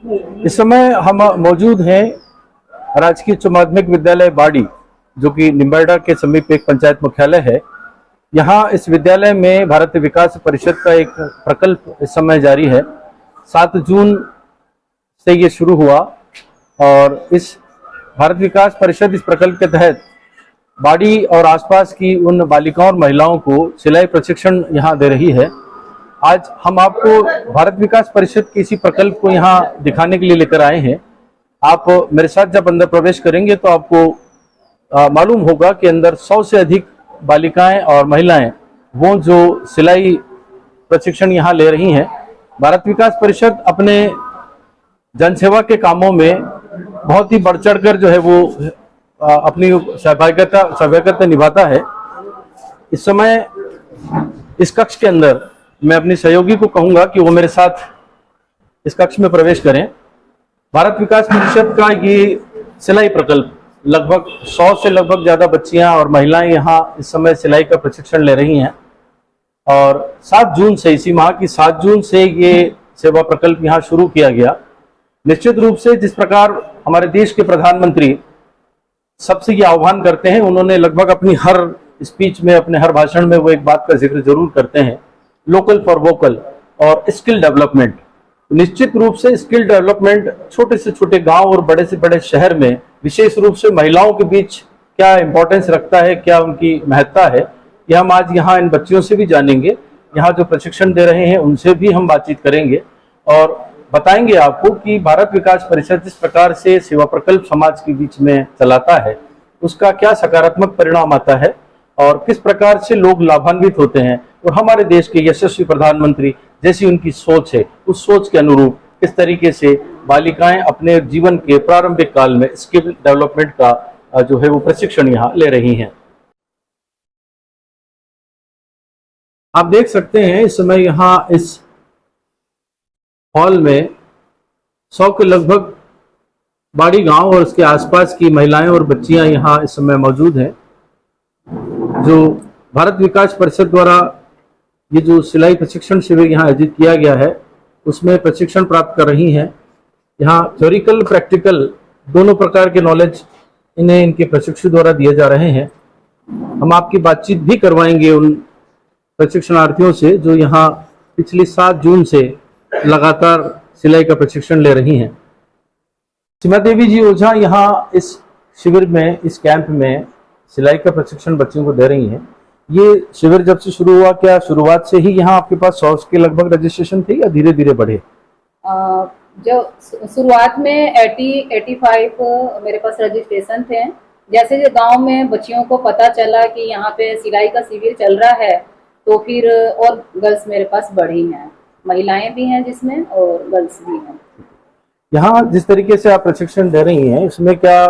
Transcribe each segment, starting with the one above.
इस समय हम मौजूद हैं राजकीय उच्च माध्यमिक विद्यालय बाड़ी, जो कि निम्बार्डा के समीप एक पंचायत मुख्यालय है। यहाँ इस विद्यालय में भारत विकास परिषद का एक प्रकल्प इस समय जारी है। 7 जून से ये शुरू हुआ और इस भारत विकास परिषद इस प्रकल्प के तहत बाड़ी और आसपास की उन बालिकाओं और महिलाओं को सिलाई प्रशिक्षण यहाँ दे रही है। आज हम आपको भारत विकास परिषद के इसी प्रकल्प को यहाँ दिखाने के लिए लेकर आए हैं। आप मेरे साथ जब अंदर प्रवेश करेंगे तो आपको मालूम होगा कि अंदर 100 से अधिक बालिकाएं और महिलाएं वो जो सिलाई प्रशिक्षण यहाँ ले रही हैं। भारत विकास परिषद अपने जनसेवा के कामों में बहुत ही बढ़ चढ़ कर जो है वो अपनी सहभागिता निभाता है। इस समय इस कक्ष के अंदर मैं अपनी सहयोगी को कहूंगा कि वो मेरे साथ इस कक्ष में प्रवेश करें। भारत विकास परिषद का ये सिलाई प्रकल्प लगभग 100 से लगभग ज़्यादा बच्चियां और महिलाएं यहाँ इस समय सिलाई का प्रशिक्षण ले रही हैं और 7 जून से, इसी माह की 7 जून से ये सेवा प्रकल्प यहाँ शुरू किया गया। निश्चित रूप से जिस प्रकार हमारे देश के प्रधानमंत्री सबसे ये आह्वान करते हैं, उन्होंने लगभग अपनी हर स्पीच में, अपने हर भाषण में वो एक बात का जिक्र जरूर करते हैं, लोकल फॉर वोकल और स्किल डेवलपमेंट। निश्चित रूप से स्किल डेवलपमेंट छोटे से छोटे गांव और बड़े से बड़े शहर में विशेष रूप से महिलाओं के बीच क्या इंपॉर्टेंस रखता है, क्या उनकी महत्ता है, यह हम आज यहाँ इन बच्चियों से भी जानेंगे। यहाँ जो प्रशिक्षण दे रहे हैं उनसे भी हम बातचीत करेंगे और बताएंगे आपको कि भारत विकास परिषद जिस प्रकार से सेवा प्रकल्प समाज के बीच में चलाता है उसका क्या सकारात्मक परिणाम आता है और किस प्रकार से लोग लाभान्वित होते हैं और हमारे देश के यशस्वी प्रधानमंत्री जैसी उनकी सोच है, उस सोच के अनुरूप किस तरीके से बालिकाएं अपने जीवन के प्रारंभिक काल में स्किल डेवलपमेंट का जो है वो प्रशिक्षण यहाँ ले रही हैं। आप देख सकते हैं इस समय यहाँ इस हॉल में 100 के लगभग बाड़ी गांव और उसके आसपास की महिलाएं और बच्चियां यहाँ इस समय मौजूद हैं, जो भारत विकास परिषद द्वारा ये जो सिलाई प्रशिक्षण शिविर यहाँ आयोजित किया गया है उसमें प्रशिक्षण प्राप्त कर रही हैं। यहाँ थ्योरिकल प्रैक्टिकल दोनों प्रकार के नॉलेज इन्हें इनके प्रशिक्षु द्वारा दिए जा रहे हैं। हम आपकी बातचीत भी करवाएंगे उन प्रशिक्षणार्थियों से जो यहाँ पिछली 7 जून से लगातार सिलाई का प्रशिक्षण ले रही हैं। सीमा देवी जी ओझा यहाँ इस शिविर में, इस कैंप में सिलाई का प्रशिक्षण बच्चियों को दे रही हैं। ये शिविर जब से शुरू हुआ, क्या शुरुआत से ही यहाँ आपके पास 100 के लगभग रजिस्ट्रेशन थे या धीरे धीरे बढ़े? जो शुरुआत में 85 मेरे पास रजिस्ट्रेशन थे। जैसे गांव में बच्चियों को पता चला कि यहाँ पे सिलाई का शिविर चल रहा है तो फिर और गर्ल्स मेरे पास बढ़ी हैं, महिलाएं भी हैं जिसमें और गर्ल्स भी हैं। यहाँ जिस तरीके से आप प्रशिक्षण दे रही हैं इसमें क्या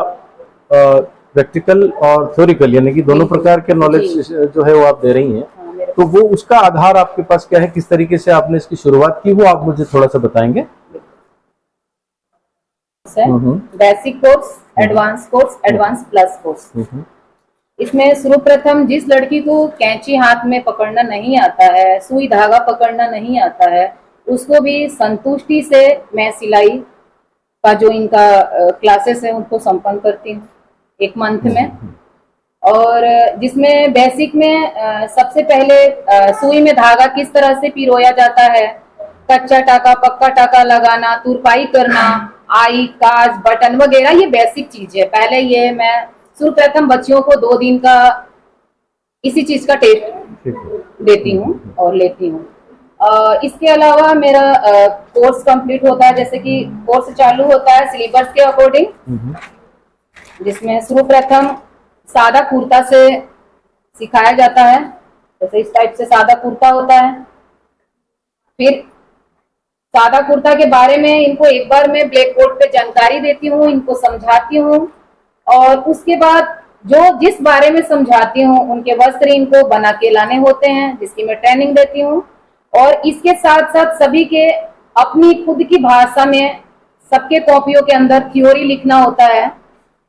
प्रैक्टिकल और थ्योरिकल यानी कि दोनों प्रकार के नॉलेज जो है वो आप दे रही हैं? तो वो उसका आधार आपके पास क्या है, किस तरीके से आपने इसकी शुरुआत की, वो आप मुझे थोड़ा सा बताएंगे? Basic course, advance course, advance plus course. इसमें सर्वप्रथम जिस लड़की को कैंची हाथ में पकड़ना नहीं आता है, सुई धागा पकड़ना नहीं आता है, उसको भी संतुष्टि से मैं सिलाई का जो इनका क्लासेस है उनको संपन्न करती हूँ 1 मंथ में। और जिसमें बेसिक में सबसे पहले सुई में धागा किस तरह से पिरोया जाता है, कच्चा टाका पक्का टाका लगाना, तुरपाई करना, आई काज बटन वगैरह, ये बेसिक चीज है। पहले ये मैं सर्वप्रथम बच्चियों को 2 दिन का इसी चीज का टेस्ट देती हूँ और लेती हूँ। इसके अलावा मेरा कोर्स कंप्लीट होता है, जैसे कि कोर्स चालू होता है सिलेबस के अकॉर्डिंग, जिसमें सर्वप्रथम सादा कुर्ता से सिखाया जाता है। जैसे इस टाइप से सादा कुर्ता होता है। फिर सादा कुर्ता के बारे में इनको एक बार मैं ब्लैक बोर्ड पे जानकारी देती हूँ, इनको समझाती हूँ और उसके बाद जो जिस बारे में समझाती हूँ उनके वस्त्र इनको बना के लाने होते हैं, जिसकी मैं ट्रेनिंग देती हूँ। और इसके साथ साथ सभी के अपनी खुद की भाषा में सबके कॉपियों के अंदर थ्योरी लिखना होता है।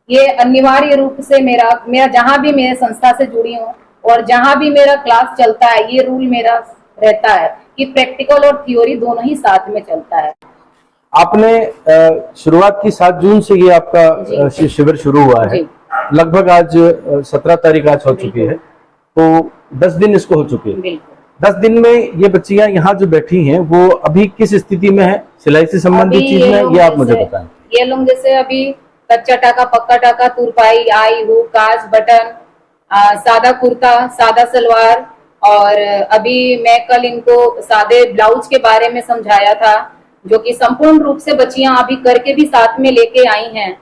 ये अनिवार्य रूप से मेरा जहां भी मेरे संस्था से जुड़ी हूँ और जहां भी मेरा क्लास चलता है, ये रूल मेरा रहता है कि प्रैक्टिकल और थ्योरी दोनों ही साथ में चलता है। आपने शुरुआत की 7 जून से ये आपका शिविर शुरू हुआ है। लगभग आज 17 तारीख आज हो चुकी है, तो 10 दिन इसको हो चुके हैं। 10 दिन में ये बच्चियां यहाँ जो बैठी हैं वो अभी किस स्थिति में है, सिलाई से संबंधित चीज में, ये आप मुझे बताएं। ये लोग जैसे अभी कच्चा टाका, पक्का टाका, तुरपाई, आई हुक, काज, बटन, सादा कुर्ता, सादा सलवार, और अभी मैं कल इनको सादे ब्लाउज के बारे में समझाया था, जो कि संपूर्ण रूप से बच्चियां अभी करके भी साथ में लेके आई हैं।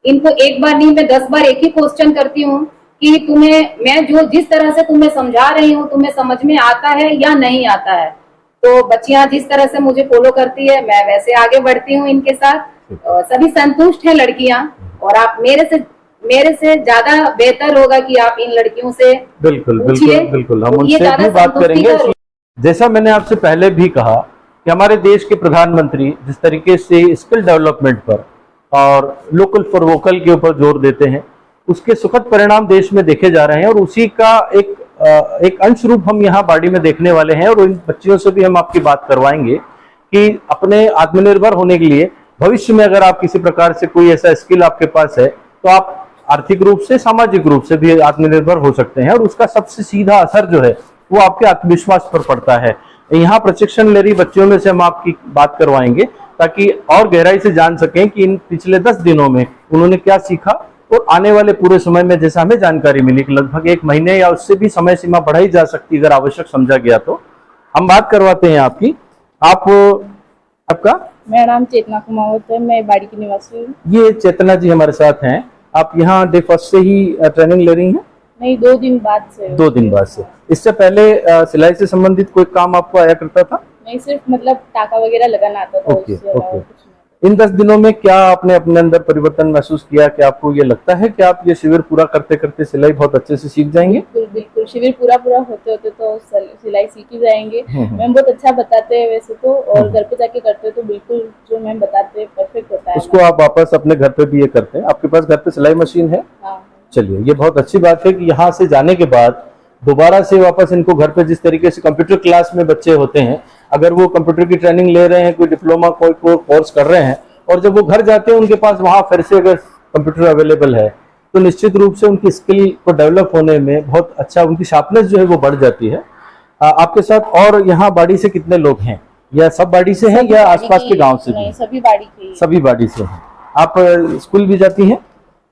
इनको एक बार नहीं, मैं 10 बार एक ही क्वेश्चन करती हूँ कि तुम्हें मैं जो जिस तरह से तुम्हें समझा रही हूँ तुम्हें समझ में आता है या नहीं आता है। तो बच्चियां जिस तरह से मुझे फॉलो करती है मैं वैसे आगे बढ़ती हूँ इनके साथ। सभी संतुष्ट है लड़कियां, और आप मेरे से ज्यादा बेहतर होगा कि आप इन लड़कियों से बिल्कुल हम उनसे भी बात करेंगे। जैसा मैंने आपसे पहले भी कहा कि हमारे देश के प्रधानमंत्री जिस तरीके से स्किल डेवलपमेंट पर और लोकल फॉर वोकल के ऊपर जोर देते हैं, उसके सुखद परिणाम देश में देखे जा रहे हैं, और उसी का एक अंश रूप हम यहाँ बाड़ी में देखने वाले हैं। और इन बच्चियों से भी हम आपकी बात करवाएंगे कि अपने आत्मनिर्भर होने के लिए भविष्य में अगर आप किसी प्रकार से कोई ऐसा स्किल आपके पास है तो आप आर्थिक रूप से, सामाजिक रूप से भी आत्मनिर्भर हो सकते हैं, और उसका सबसे सीधा असर जो है वो आपके आत्मविश्वास पर पड़ता है। यहाँ प्रशिक्षण ले रही बच्चियों में से हम आपकी बात करवाएंगे ताकि और गहराई से जान सकें कि इन पिछले 10 दिनों में उन्होंने क्या सीखा, और आने वाले पूरे समय में जैसा हमें जानकारी मिली कि लगभग 1 महीने या उससे भी समय सीमा बढ़ाई जा सकती अगर आवश्यक समझा गया तो। हम बात करवाते हैं आपकी। आपका? मेरा नाम चेतना कुमावत है, मैं बाड़ी की निवासी हूँ। ये चेतना जी हमारे साथ हैं। आप यहाँ डे फर्स्ट से ही ट्रेनिंग ले रही हैं? नहीं, 2 दिन बाद से। 2 दिन बाद से। इससे पहले सिलाई से संबंधित कोई काम आपको आया करता था? नहीं, सिर्फ मतलब टाका वगैरह लगाना आता था। ओके। इन 10 दिनों में क्या आपने अपने अंदर परिवर्तन महसूस किया कि आपको ये लगता है कि आप ये शिविर पूरा करते करते सिलाई बहुत अच्छे से सीख जाएंगे? बिल्कुल शिविर पूरा होते होते तो सिलाई सीख ही जाएंगे। मैम बहुत अच्छा बताते हैं वैसे तो, और घर पे जाके करते तो बिल्कुल जो मैम बताते हैं परफेक्ट होता है। उसको आप वापस अपने घर पे भी ये करते हैं? आपके पास घर पे सिलाई मशीन है? हाँ। चलिए, ये बहुत अच्छी बात है कि यहाँ से जाने के बाद दोबारा से वापस इनको घर पे जिस तरीके से कंप्यूटर क्लास में बच्चे होते हैं, अगर वो कंप्यूटर की ट्रेनिंग ले रहे हैं, कोई डिप्लोमा कोई कोर्स कर रहे हैं, और जब वो घर जाते हैं उनके पास वहां फिर से अगर कंप्यूटर अवेलेबल है तो निश्चित रूप से उनकी स्किल को डेवलप होने में बहुत अच्छा, उनकी शार्पनेस जो है वो बढ़ जाती है। आपके साथ और यहाँ बाड़ी से कितने लोग हैं, या सब बाड़ी से हैं या आसपास के गाँव से भी? सभी बाड़ी के। सभी बाड़ी से हैं। आप स्कूल भी जाती हैं?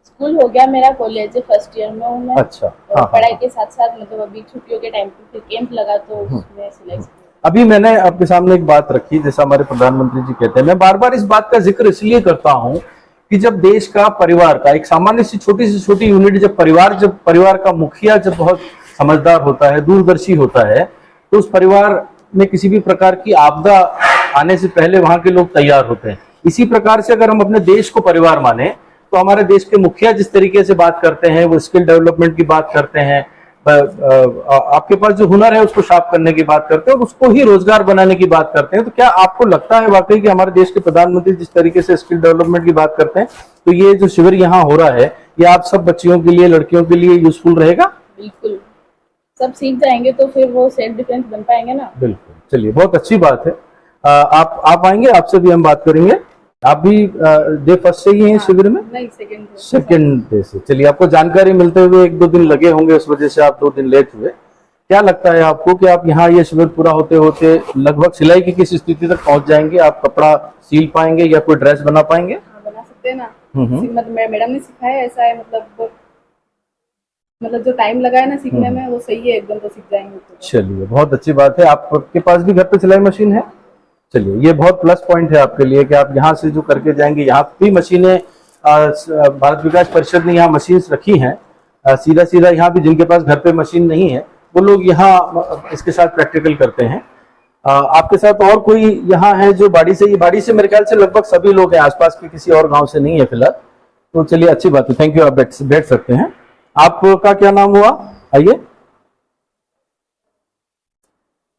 स्कूल हो गया मेरा, कॉलेज फर्स्ट ईयर में हूँ मैं। अच्छा। पढ़ाई के साथ साथ मतलब अभी छुट्टियों के टाइम पे कैंप लगा तो उसमें सिलाई। अभी मैंने आपके सामने एक बात रखी, जैसा हमारे प्रधानमंत्री जी कहते हैं, मैं बार बार इस बात का जिक्र इसलिए करता हूं कि जब देश का, परिवार का एक सामान्य सी छोटी यूनिट, जब परिवार का मुखिया जब बहुत समझदार होता है, दूरदर्शी होता है, तो उस परिवार में किसी भी प्रकार की आपदा आने से पहले वहां के लोग तैयार होते हैं। इसी प्रकार से अगर हम अपने देश को परिवार माने तो हमारे देश के मुखिया जिस तरीके से बात करते हैं, वो स्किल डेवलपमेंट की बात करते हैं, आपके पास जो हुनर है उसको शार्प करने की बात करते हैं और उसको ही रोजगार बनाने की बात करते हैं। तो क्या आपको लगता है वाकई कि हमारे देश के प्रधानमंत्री जिस तरीके से स्किल डेवलपमेंट की बात करते हैं, तो ये जो शिविर यहाँ हो रहा है ये आप सब बच्चियों के लिए, लड़कियों के लिए यूजफुल रहेगा? बिल्कुल, सब सीख जाएंगे तो फिर वो सेल्फ डिफेंस बन पाएंगे ना। बिल्कुल, चलिए बहुत अच्छी बात है। आप आएंगे, आपसे भी हम बात करेंगे। आप भी डे फर्स्ट से ही हैं शिविर में? नहीं, सेकंड डे से। चलिए, आपको जानकारी मिलते हुए 1-2 दिन लगे होंगे, उस वजह से आप 2 दिन लेट हुए। क्या लगता है आपको कि आप यहाँ ये शिविर पूरा होते होते लगभग सिलाई की किस स्थिति तक पहुंच जाएंगे? आप कपड़ा सील पाएंगे या कोई ड्रेस बना पाएंगे? बना सकते हैं ना। मतलब मैडम ने सिखाया ऐसा है, मतलब जो टाइम लगा है ना सीखने में वो सही है, एकदम तो सीख जाएंगे। चलिए, बहुत अच्छी बात है। आपके पास भी घर पे सिलाई मशीन है? चलिए, ये बहुत प्लस पॉइंट है आपके लिए कि आप यहाँ से जो करके जाएंगे। यहाँ भी मशीनें भारत विकास परिषद ने यहाँ मशीन रखी हैं, सीधा यहाँ भी जिनके पास घर पे मशीन नहीं है वो लोग यहाँ इसके साथ प्रैक्टिकल करते हैं। आपके साथ और कोई यहाँ है जो बाड़ी से? ये बाड़ी से मेरे ख्याल से लगभग सभी लोग हैं, आसपास के किसी और गाँव से नहीं है फिलहाल। तो चलिए, अच्छी बात है, थैंक यू। आप बैठ सकते हैं। आपका क्या नाम हुआ? आइए,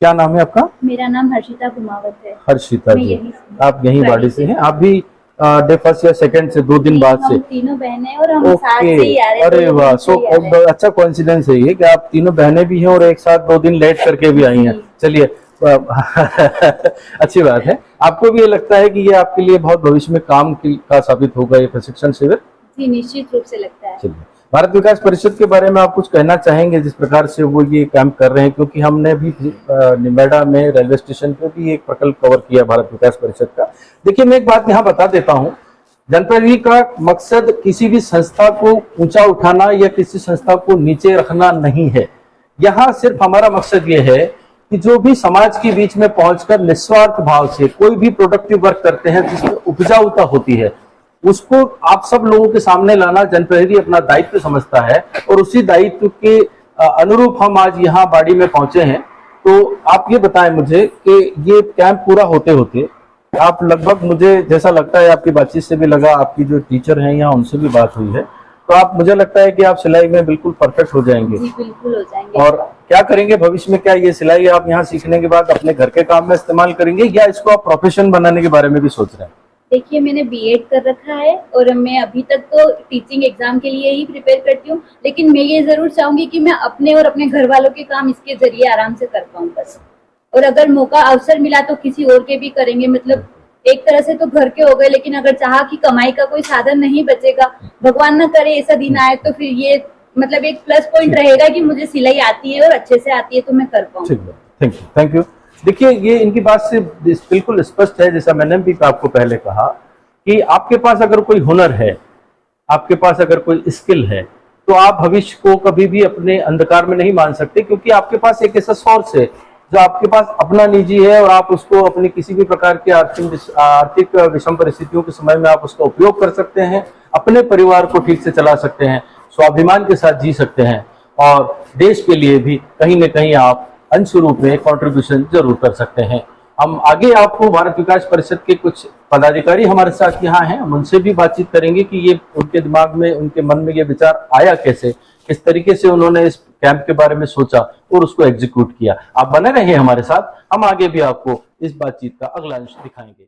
क्या नाम है आपका? मेरा नाम हर्षिता कुमावत है। हर्षिता जी, आप यहीं बाड़ी से हैं? आप भी डे फर्स्ट या सेकंड से 2 दिन बाद से? तीनों बहनें और हम साथ से ही आ रहे हैं। अरे वाह, सो अच्छा कोइंसिडेंस है ये कि आप तीनों बहनें भी हैं और एक साथ 2 दिन लेट करके भी आई हैं। चलिए, अच्छी बात है। आपको भी ये लगता है कि ये आपके लिए बहुत भविष्य में काम का साबित होगा ये प्रशिक्षण शिविर? जी निश्चित रूप से लगता है। चलिए, भारत विकास परिषद के बारे में आप कुछ कहना चाहेंगे जिस प्रकार से वो ये काम कर रहे हैं? क्योंकि हमने भी निम्बाड़ा में रेलवे स्टेशन पे भी एक प्रकल्प कवर किया भारत विकास परिषद का। देखिए, मैं एक बात यहाँ बता देता हूँ, जनप्रतिनिधि का मकसद किसी भी संस्था को ऊंचा उठाना या किसी संस्था को नीचे रखना नहीं है। यहाँ सिर्फ हमारा मकसद ये है कि जो भी समाज के बीच में पहुंचकर निस्वार्थ भाव से कोई भी प्रोडक्टिव वर्क करते हैं जिसमें उपजाऊता होती है, उसको आप सब लोगों के सामने लाना जनप्रतिनिधि अपना दायित्व समझता है और उसी दायित्व के अनुरूप हम आज यहाँ बाड़ी में पहुंचे हैं। तो आप ये बताएं मुझे कि ये कैंप पूरा होते होते आप लगभग, मुझे जैसा लगता है आपकी बातचीत से भी लगा, आपकी जो टीचर हैं यहाँ उनसे भी बात हुई है, तो आप, मुझे लगता है कि आप सिलाई में बिल्कुल परफेक्ट हो जाएंगे। जी बिल्कुल हो जाएंगे। और क्या करेंगे भविष्य में? क्या ये सिलाई आप यहाँ सीखने के बाद अपने घर के काम में इस्तेमाल करेंगे या इसको आप प्रोफेशन बनाने के बारे में भी सोच रहे हैं? देखिए, मैंने बीएड कर रखा है और मैं अभी तक तो टीचिंग एग्जाम के लिए ही प्रिपेयर करती हूँ, लेकिन मैं ये जरूर चाहूंगी कि मैं अपने और अपने घर वालों के काम इसके जरिए आराम से कर पाऊँ बस। और अगर मौका अवसर मिला तो किसी और के भी करेंगे। मतलब एक तरह से तो घर के हो गए, लेकिन अगर चाहा कि कमाई का कोई साधन नहीं बचेगा, भगवान ना करे ऐसा दिन आए, तो फिर ये मतलब एक प्लस पॉइंट रहेगा कि मुझे सिलाई आती है और अच्छे से आती है तो मैं कर पाऊँ। ठीक है, थैंक यू। देखिए, ये इनकी बात से बिल्कुल स्पष्ट है, जैसा मैंने भी आपको पहले कहा कि आपके पास अगर कोई हुनर है, आपके पास अगर कोई स्किल है, तो आप भविष्य को कभी भी अपने अंधकार में नहीं मान सकते, क्योंकि आपके पास एक ऐसा सोर्स है जो आपके पास अपना निजी है और आप उसको अपनी किसी भी प्रकार की आर्थिक विषम परिस्थितियों के समय में आप उसका उपयोग कर सकते हैं, अपने परिवार को ठीक से चला सकते हैं, स्वाभिमान के साथ जी सकते हैं और देश के लिए भी कहीं न कहीं आप अंश रूप में कंट्रीब्यूशन जरूर कर सकते हैं। हम आगे आपको भारत विकास परिषद के कुछ पदाधिकारी हमारे साथ यहाँ हैं, हम उनसे भी बातचीत करेंगे कि ये उनके दिमाग में, उनके मन में ये विचार आया कैसे, किस तरीके से उन्होंने इस कैंप के बारे में सोचा और उसको एग्जीक्यूट किया। आप बने रहिए हमारे साथ, हम आगे भी आपको इस बातचीत का अगला अंश दिखाएंगे।